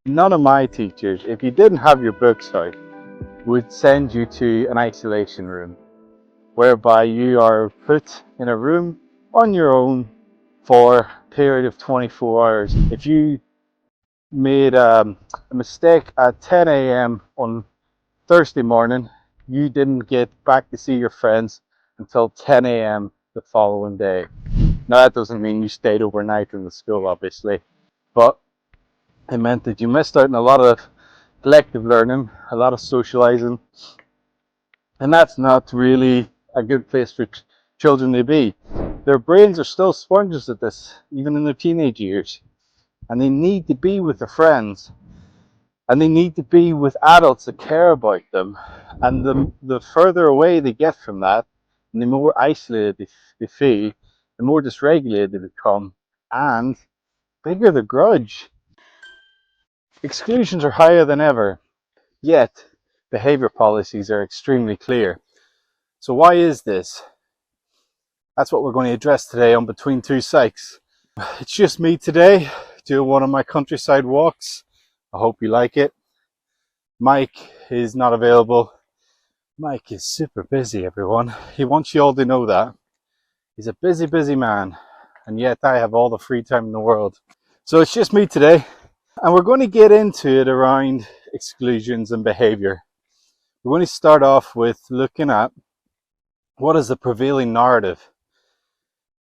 None of my teachers, if you didn't have your books out, would send you to an isolation room whereby you are put in a room on your own for a period of 24 hours. If you made a mistake at 10 a.m. on Thursday morning, you didn't get back to see your friends until 10 a.m. the following day. Now, that doesn't mean you stayed overnight in the school, obviously, but it meant that you missed out on a lot of collective learning, a lot of socializing, and that's not really a good place for children to be. Their brains are still sponges at this, even in their teenage years, and they need to be with their friends, and they need to be with adults that care about them. And the further away they get from that, and the more isolated they feel, the more dysregulated they become, and bigger the grudge. Exclusions are higher than ever, yet behaviour policies are extremely clear. So why is this? That's what we're going to address today on Between Two Psychs. It's just me today doing one of my countryside walks. I hope you like it. Mike is not available. Mike is super busy, everyone. He wants you all to know that. He's a busy, busy man, and yet I have all the free time in the world. So it's just me today, and we're going to get into it around exclusions and behaviour. We're going to start off with looking at what is the prevailing narrative.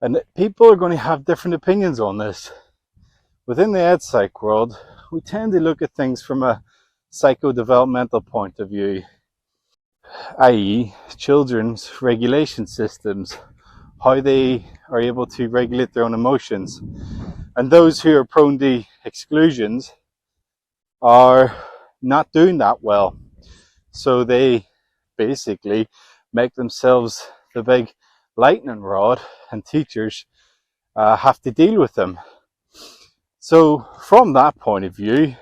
And people are going to have different opinions on this. Within the ed psych world, we tend to look at things from a psychodevelopmental point of view, i.e. children's regulation systems, how they are able to regulate their own emotions. And those who are prone to exclusions are not doing that well. So they basically make themselves the big lightning rod, and teachers have to deal with them. So from that point of view,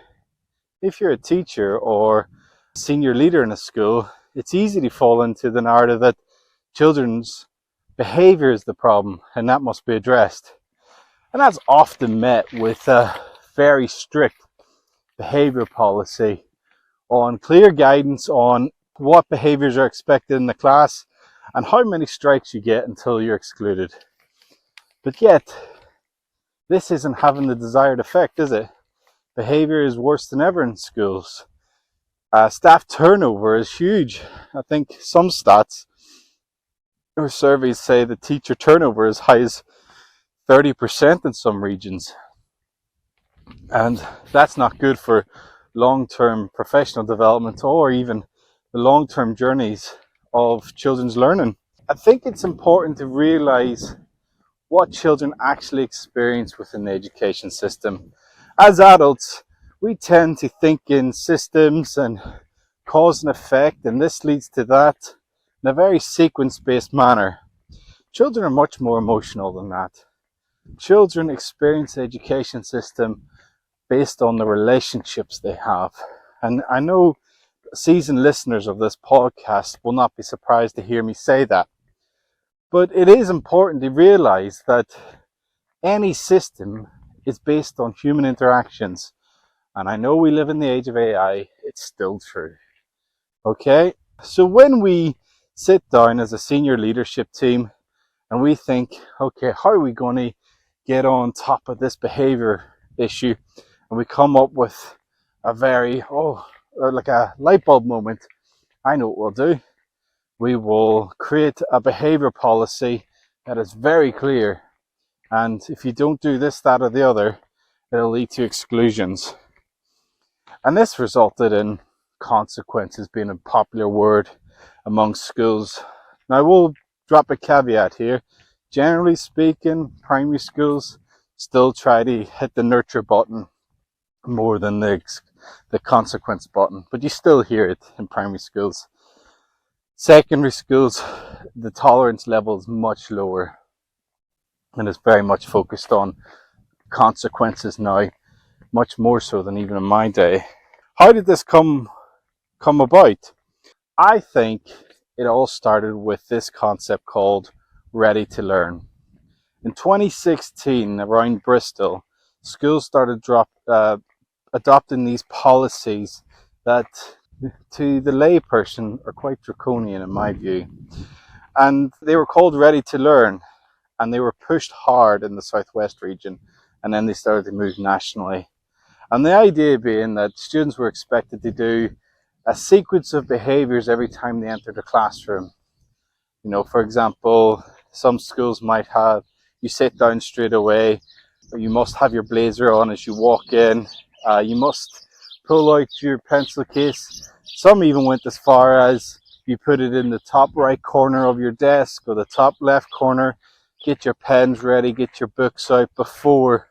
if you're a teacher or senior leader in a school, it's easy to fall into the narrative that children's behaviour is the problem and that must be addressed. And that's often met with a very strict behaviour policy on clear guidance on what behaviours are expected in the class and how many strikes you get until you're excluded. But yet, this isn't having the desired effect, is it? Behaviour is worse than ever in schools. Staff turnover is huge. I think some stats or surveys say that teacher turnover is as high as 30% in some regions. And that's not good for long-term professional development or even the long-term journeys of children's learning. I think it's important to realise what children actually experience within the education system. As adults, we tend to think in systems and cause and effect, and this leads to that in a very sequence-based manner. Children are much more emotional than that. Children experience the education system based on the relationships they have. And I know seasoned listeners of this podcast will not be surprised to hear me say that. But it is important to realize that any system is based on human interactions. And I know we live in the age of AI, it's still true. Okay? So when we sit down as a senior leadership team and we think, okay, how are we going to get on top of this behavior issue? And we come up with a very, like a light bulb moment. I know what we'll do. We will create a behavior policy that is very clear. And if you don't do this, that, or the other, it'll lead to exclusions. And this resulted in consequences being a popular word among schools. Now, I will drop a caveat here. Generally speaking, primary schools still try to hit the nurture button more than the consequence button, but you still hear it in primary schools. Secondary schools, the tolerance level is much lower and is very much focused on consequences now, much more so than even in my day. How did this come about? I think it all started with this concept called ready to learn. In 2016, around Bristol, schools started adopting these policies that to the layperson are quite draconian in my view. And they were called Ready to Learn, and they were pushed hard in the Southwest region, and then they started to move nationally. And the idea being that students were expected to do a sequence of behaviours every time they entered the classroom. You know, for example, some schools might have you sit down straight away, or you must have your blazer on as you walk in, you must pull out your pencil case. Some even went as far as you put it in the top right corner of your desk or the top left corner, get your pens ready, get your books out before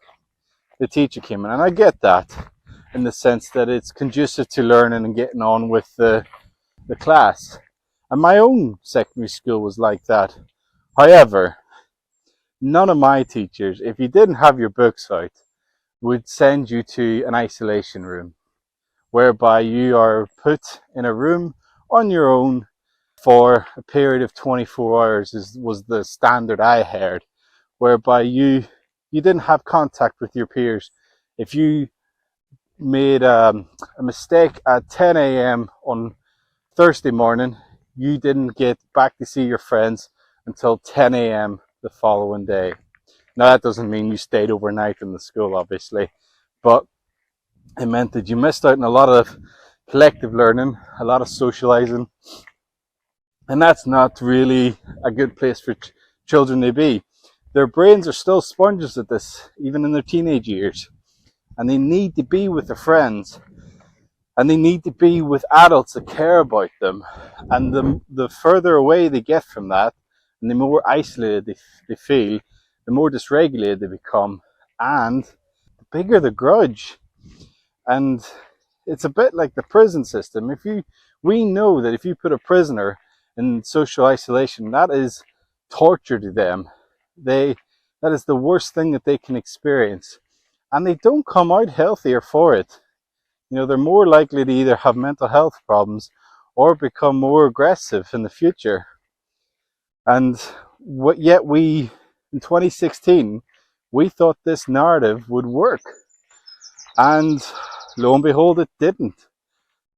the teacher came in. And I get that in the sense that it's conducive to learning and getting on with the class. And my own secondary school was like that. However, none of my teachers, if you didn't have your books out, would send you to an isolation room, whereby you are put in a room on your own for a period of 24 hours was the standard I heard, whereby you didn't have contact with your peers. If you made a mistake at 10 a.m. on Thursday morning, you didn't get back to see your friends until 10 a.m. the following day. Now, that doesn't mean you stayed overnight in the school, obviously, but it meant that you missed out on a lot of collective learning, a lot of socializing, and that's not really a good place for children to be. Their brains are still sponges at this, even in their teenage years, and they need to be with their friends. And they need to be with adults that care about them. And the further away they get from that, and the more isolated they feel, the more dysregulated they become, and the bigger the grudge. And it's a bit like the prison system. We know that if you put a prisoner in social isolation, that is torture to them. That is the worst thing that they can experience. And they don't come out healthier for it. You know, they're more likely to either have mental health problems or become more aggressive in the future. And yet in 2016, we thought this narrative would work. And lo and behold, it didn't.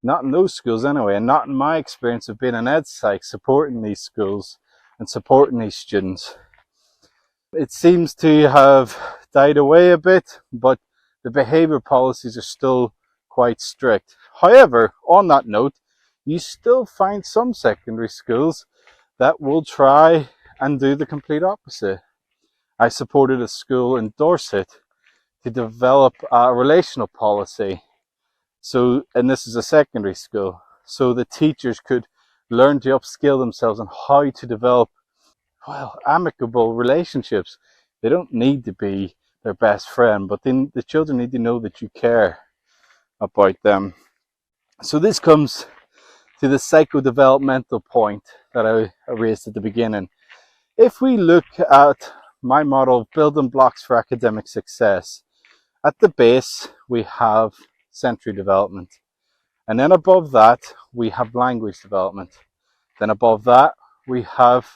Not in those schools anyway, and not in my experience of being an ed psych supporting these schools and supporting these students. It seems to have died away a bit, but the behaviour policies are still quite strict. However, on that note, you still find some secondary schools that will try and do the complete opposite. I supported a school in Dorset to develop a relational policy. And this is a secondary school, so the teachers could learn to upskill themselves on how to develop, amicable relationships. They don't need to be their best friend, but the children need to know that you care about them. So this comes to the psychodevelopmental point that I raised at the beginning. If we look at my model of building blocks for academic success, at the base we have sensory development, and then above that we have language development, then above that we have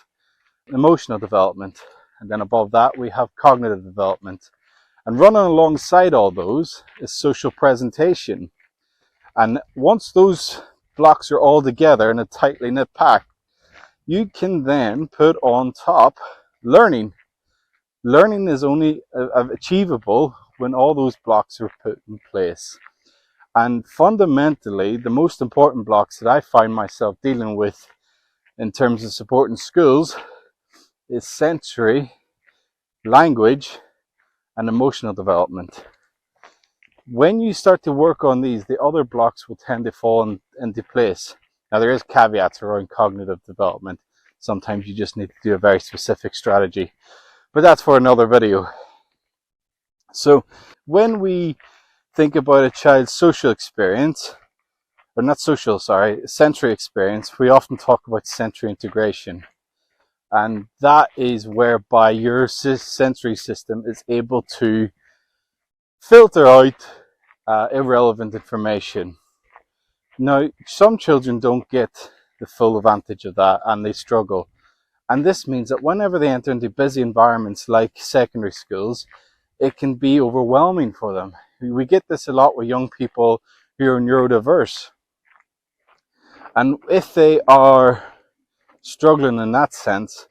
emotional development, and then above that we have cognitive development. And running alongside all those is social presentation. And once those blocks are all together in a tightly knit pack, you can then put on top learning. Learning is only achievable when all those blocks are put in place. And fundamentally, the most important blocks that I find myself dealing with in terms of supporting schools is sensory, language, and emotional development. When you start to work on these, the other blocks will tend to fall into place. Now, there is caveats around cognitive development. Sometimes you just need to do a very specific strategy, but that's for another video. So when we think about a child's social experience, or not social, sorry, sensory experience, we often talk about sensory integration. And that is whereby your sensory system is able to filter out irrelevant information. Now, some children don't get the full advantage of that and they struggle. And this means that whenever they enter into busy environments like secondary schools, it can be overwhelming for them. We get this a lot with young people who are neurodiverse. And if they are struggling in that sense,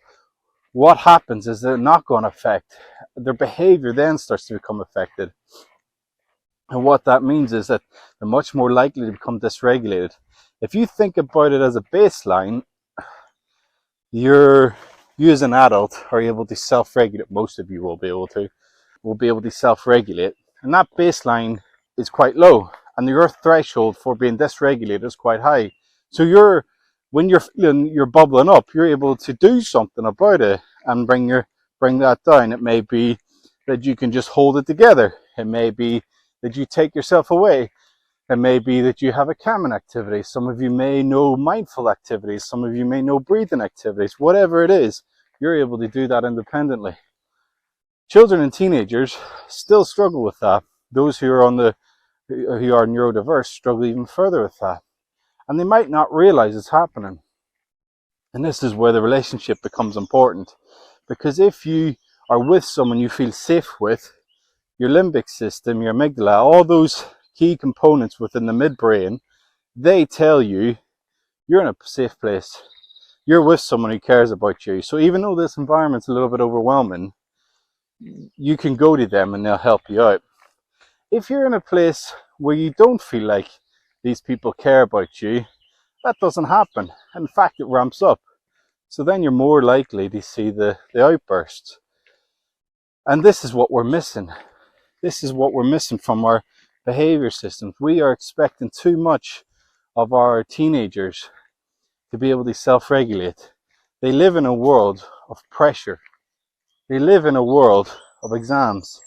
what happens is they're not going to affect their behavior, then starts to become affected. And what that means is that they're much more likely to become dysregulated. If you think about it as a baseline, you as an adult are able to self-regulate. Most of you will be able to self-regulate, and that baseline is quite low, and your threshold for being dysregulated is quite high. So when you're feeling you're bubbling up, you're able to do something about it and bring that down. It may be that you can just hold it together. It may be that you take yourself away. It may be that you have a calming activity. Some of you may know mindful activities. Some of you may know breathing activities. Whatever it is, you're able to do that independently. Children and teenagers still struggle with that. Those who are neurodiverse struggle even further with that. And they might not realize it's happening. And this is where the relationship becomes important. Because if you are with someone you feel safe with, your limbic system, your amygdala, all those key components within the midbrain, they tell you you're in a safe place. You're with someone who cares about you. So even though this environment's a little bit overwhelming, you can go to them and they'll help you out. If you're in a place where you don't feel like these people care about you, that doesn't happen. In fact, it ramps up. So then you're more likely to see the outbursts. And this is what we're missing. This is what we're missing from our behavior systems. We are expecting too much of our teenagers to be able to self-regulate. They live in a world of pressure. They live in a world of exams.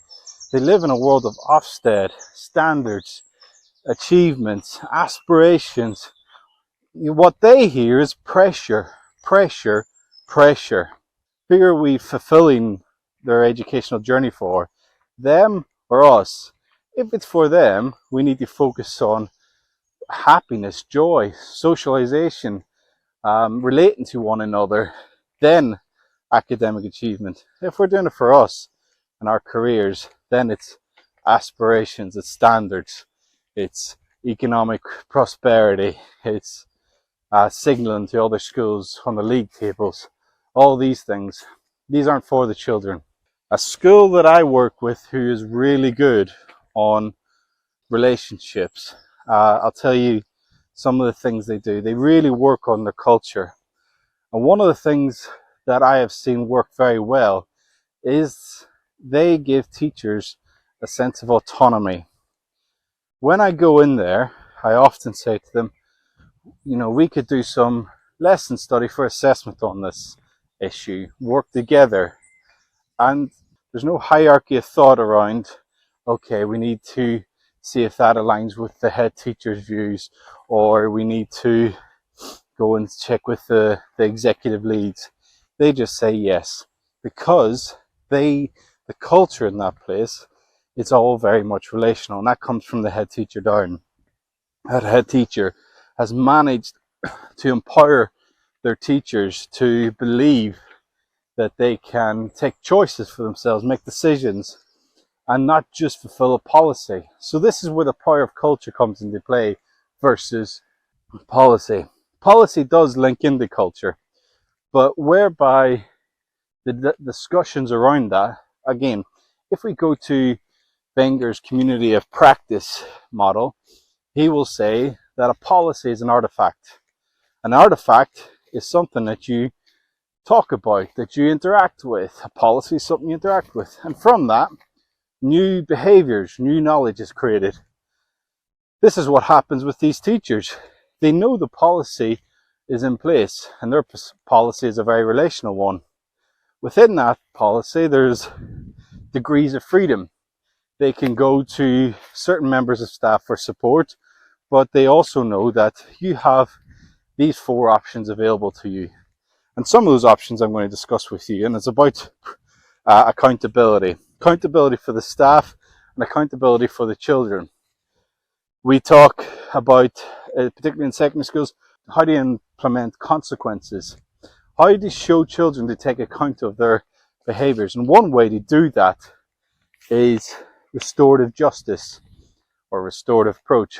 They live in a world of Ofsted, standards, achievements, aspirations. What they hear is pressure, pressure, pressure. Who are we fulfilling their educational journey for? Them or us? If it's for them, we need to focus on happiness, joy, socialization, relating to one another, then academic achievement. If we're doing it for us and our careers, then it's aspirations, it's standards, it's economic prosperity, it's signaling to other schools on the league tables. All these things, these aren't for the children. A school that I work with who is really good on relationships, I'll tell you some of the things they do. They really work on their culture. And one of the things that I have seen work very well is they give teachers a sense of autonomy. When I go in there, I often say to them, we could do some lesson study for assessment on this issue, work together. And there's no hierarchy of thought around, okay, we need to see if that aligns with the head teacher's views, or we need to go and check with the executive leads. They just say yes, because the culture in that place, it's all very much relational, and that comes from the head teacher down. That head teacher has managed to empower their teachers to believe that they can take choices for themselves, make decisions, and not just fulfill a policy. So this is where the power of culture comes into play versus policy. Policy does link into culture, but whereby the discussions around that, again, if we go to Wenger's community of practice model, he will say that a policy is an artifact. An artifact is something that you talk about, that you interact with. A policy is something you interact with. And from that, new behaviors, new knowledge is created. This is what happens with these teachers. They know the policy is in place, and their policy is a very relational one. Within that policy, there's degrees of freedom. They can go to certain members of staff for support, but they also know that you have these 4 options available to you. And some of those options I'm going to discuss with you, and it's about accountability. Accountability for the staff and accountability for the children. We talk about, particularly in secondary schools, how to implement consequences. How to show children to take account of their behaviours. And one way to do that is restorative justice. or restorative approach.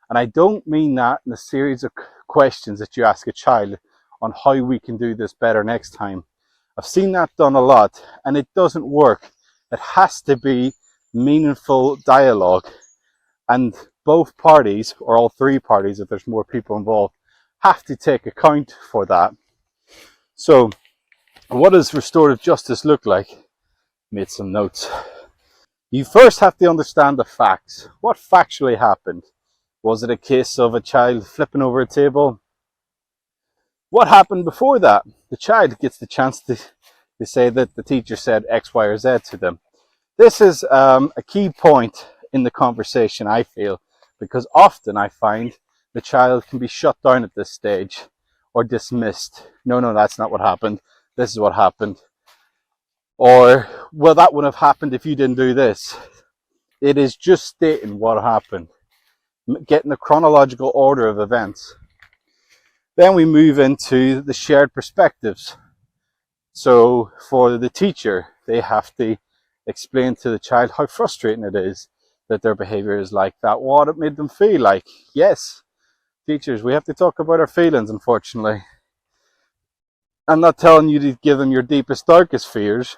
And I don't mean that in a series of questions that you ask a child on how we can do this better next time. I've seen that done a lot, and it doesn't work. It has to be meaningful dialogue, and both parties, or all three parties if there's more people involved, have to take account for that. So what does restorative justice look like? Made some notes. You first have to understand the facts. What factually happened? Was it a case of a child flipping over a table? What happened before that? The child gets the chance to say that the teacher said X, Y, or Z to them. This is a key point in the conversation, I feel, because often I find the child can be shut down at this stage or dismissed. No, that's not what happened. This is what happened. Or, well, that wouldn't have happened if you didn't do this. It is just stating what happened, getting the chronological order of events. Then we move into the shared perspectives. So for the teacher, they have to explain to the child how frustrating it is that their behavior is like that, what it made them feel like. Yes, teachers, we have to talk about our feelings, unfortunately. I'm not telling you to give them your deepest, darkest fears,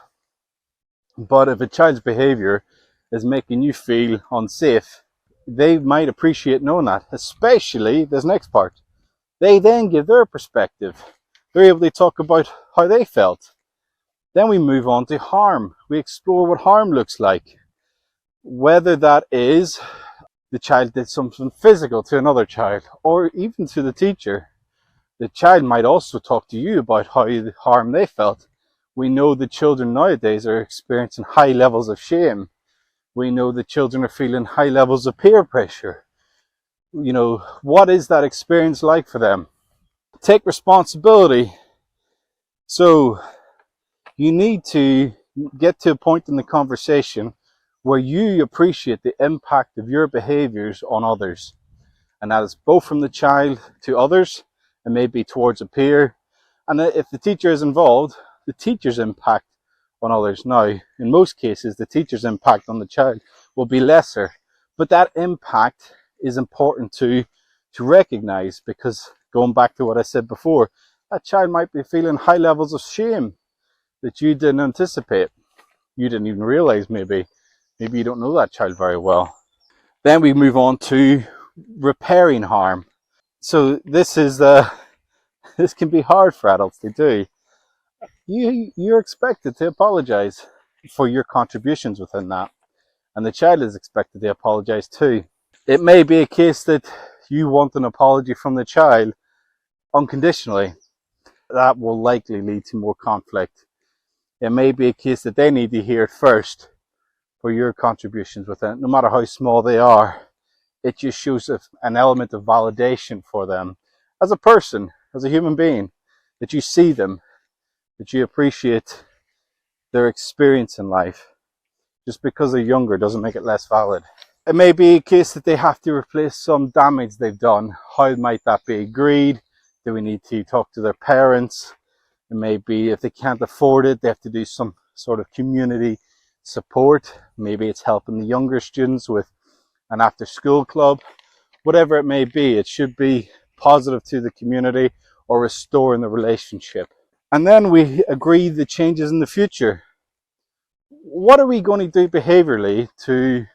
but if a child's behavior is making you feel unsafe, they might appreciate knowing that, especially this next part. They then give their perspective. They're able to talk about how they felt. Then we move on to harm. We explore what harm looks like. Whether that is the child did something physical to another child, or even to the teacher. The child might also talk to you about how the harm they felt. We know that children nowadays are experiencing high levels of shame. We know that children are feeling high levels of peer pressure. You know, what is that experience like for them? Take responsibility. So you need to get to a point in the conversation where you appreciate the impact of your behaviors on others. And that is both from the child to others, and maybe towards a peer. And if the teacher is involved, the teacher's impact on others. Now, in most cases, the teacher's impact on the child will be lesser. But that impact is important to recognize, because going back to what I said before, that child might be feeling high levels of shame that you didn't anticipate. You didn't even realize maybe. Maybe you don't know that child very well. Then we move on to repairing harm. So this can be hard for adults to do. You're expected to apologize for your contributions within that, and the child is expected to apologize too. It may be a case that you want an apology from the child unconditionally. That will likely lead to more conflict. It may be a case that they need to hear it first for your contributions within it, no matter how small they are. It just shows an element of validation for them as a person, as a human being, that you see them, that you appreciate their experience in life. Just because they're younger doesn't make it less valid. It may be a case that they have to replace some damage they've done. How might that be agreed? Do we need to talk to their parents? It may be if they can't afford it, they have to do some sort of community support. Maybe it's helping the younger students with an after school club. Whatever it may be, it should be positive to the community or restoring the relationship. And then we agree the changes in the future. What are we going to do behaviorally to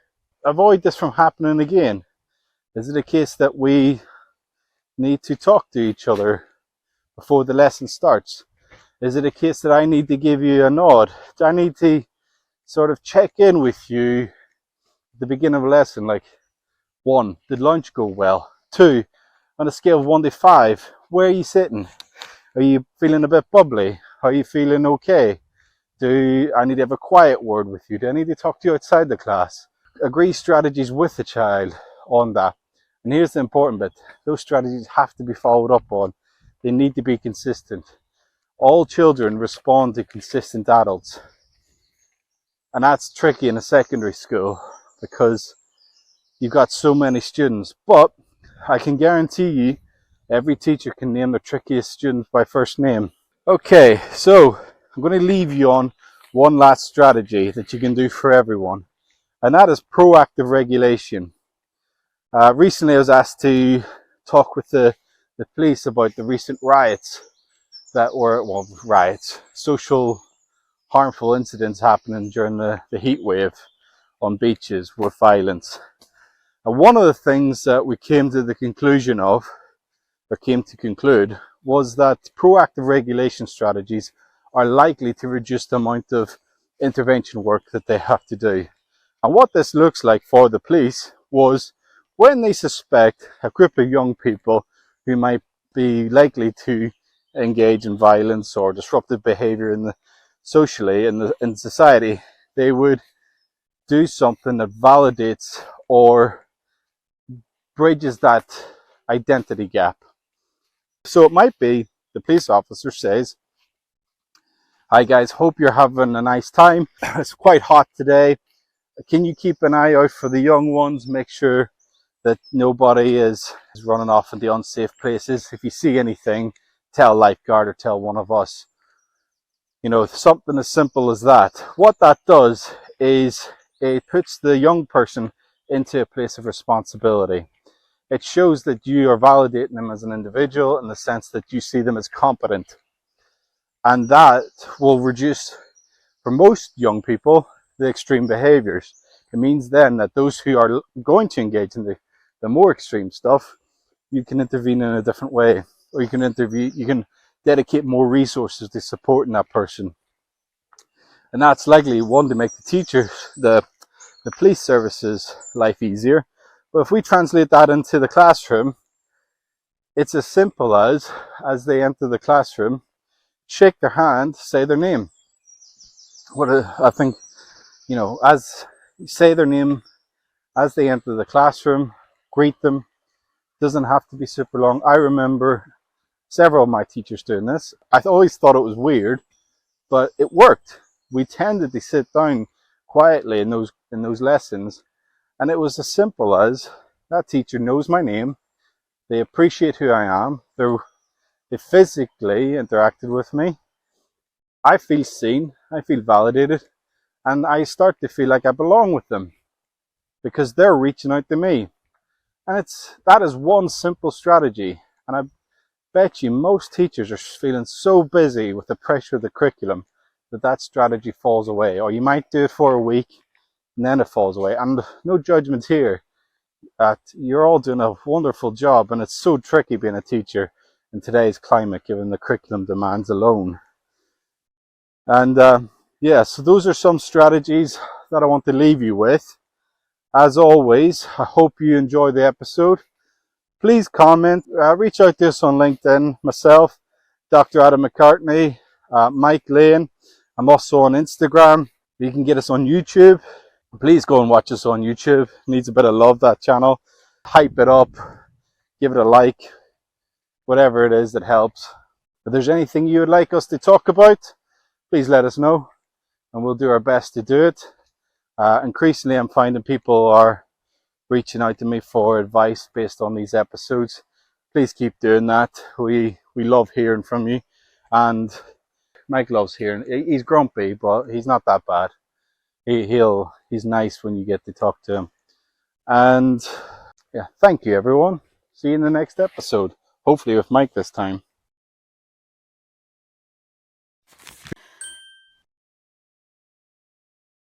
avoid this from happening again? Is it a case that we need to talk to each other before the lesson starts? Is it a case that I need to give you a nod? Do I need to sort of check in with you at the beginning of a lesson, like 1, did lunch go well? 2, on a scale of 1 to 5, where are you sitting? Are you feeling a bit bubbly? Are you feeling okay? Do I need to have a quiet word with you? Do I need to talk to you outside the class? Agree strategies with the child on that. And here's the important bit. Those strategies have to be followed up on. They need to be consistent. All children respond to consistent adults. And that's tricky in a secondary school because you've got so many students. But I can guarantee you, every teacher can name the trickiest student by first name. Okay, so I'm going to leave you on one last strategy that you can do for everyone, and that is proactive regulation. Recently I was asked to talk with the police about the recent riots social harmful incidents happening during the heat wave on beaches with violence. And one of the things that we came to conclude was that proactive regulation strategies are likely to reduce the amount of intervention work that they have to do. And what this looks like for the police was when they suspect a group of young people who might be likely to engage in violence or disruptive behavior socially in society, they would do something that validates or bridges that identity gap. So it might be the police officer says, "Hi guys, hope you're having a nice time. It's quite hot today. Can you keep an eye out for the young ones? Make sure that nobody is running off into unsafe places. If you see anything, tell a lifeguard or tell one of us." You know, something as simple as that. What that does is it puts the young person into a place of responsibility. It shows that you are validating them as an individual in the sense that you see them as competent. And that will reduce, for most young people, the extreme behaviors. It means then that those who are going to engage in the more extreme stuff, you can intervene in a different way, or you can dedicate more resources to supporting that person. And that's likely, one, to make the police services life easier. But if we translate that into the classroom, it's as simple as they enter the classroom, shake their hand, say their name. I think, as say their name as they enter the classroom, greet them. Doesn't have to be super long. I remember several of my teachers doing this. I always thought it was weird, but it worked. We tended to sit down quietly in those lessons, and it was as simple as that teacher knows my name. They appreciate who I am. They physically interacted with me. I feel seen. I feel validated, and I start to feel like I belong with them because they're reaching out to me. And that is one simple strategy. And I bet you most teachers are feeling so busy with the pressure of the curriculum that strategy falls away. Or you might do it for a week and then it falls away. And no judgment here. You're all doing a wonderful job, and it's so tricky being a teacher in today's climate given the curriculum demands alone. And so those are some strategies that I want to leave you with. As always, I hope you enjoy the episode. Please comment, reach out to us on LinkedIn, myself, Dr. Adam McCartney, Mike Lane. I'm also on Instagram. You can get us on YouTube. Please go and watch us on YouTube. It needs a bit of love, that channel. Hype it up, give it a like, whatever it is that helps. If there's anything you would like us to talk about, please let us know, and we'll do our best to do it. Increasingly, I'm finding people are reaching out to me for advice based on these episodes. Please keep doing that. We love hearing from you, and Mike loves hearing. He's grumpy, but he's not that bad. He's nice when you get to talk to him. And yeah, thank you everyone. See you in the next episode, hopefully with Mike this time.